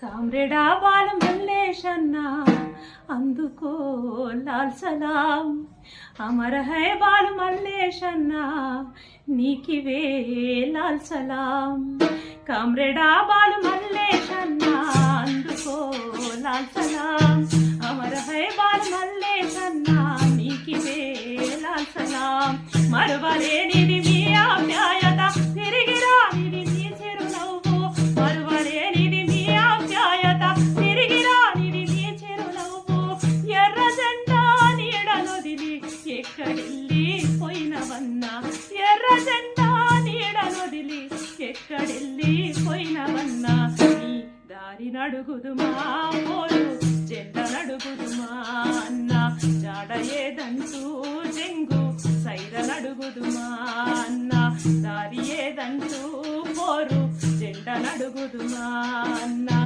కామ్రేడా బాల మల్లేశన్నా అందుకో లాల్ సలాం. అమర హై బాలు మల్లేశన్నా నీకివే లాల్ సలాం. కామ్రేడా బాలు మల్లేశన్నా అందుకో లాల్ సలాం. అమర హై బాలు మల్లేశన్నా నీకివే లాల్ సలాం. మరువలేనిది మీ ఆప్యాయత, తిరిగి రానిది మీ చిరునవ్వు. మరువలేనిది మీ ఆప్యాయత, తిరిగి రానిది మీ చిరునవ్వు. ఎర్ర జెండా నీడనొదిలి ఎక్కడెళ్ళి పోయినవన్నా, ఎర్ర జెండా నీడనొదిలి ఎక్కడెళ్ళి పోయినవన్నా. నీ దారి నడుగుదుమా పోరు జెండ నడుగుదుమా అన్న, జాడ ఏదంటూ జంగు సైర నడుగుదుమా అన్న, దారి ఏదంటూ పోరు జెండ నడుగుదుమా అన్న.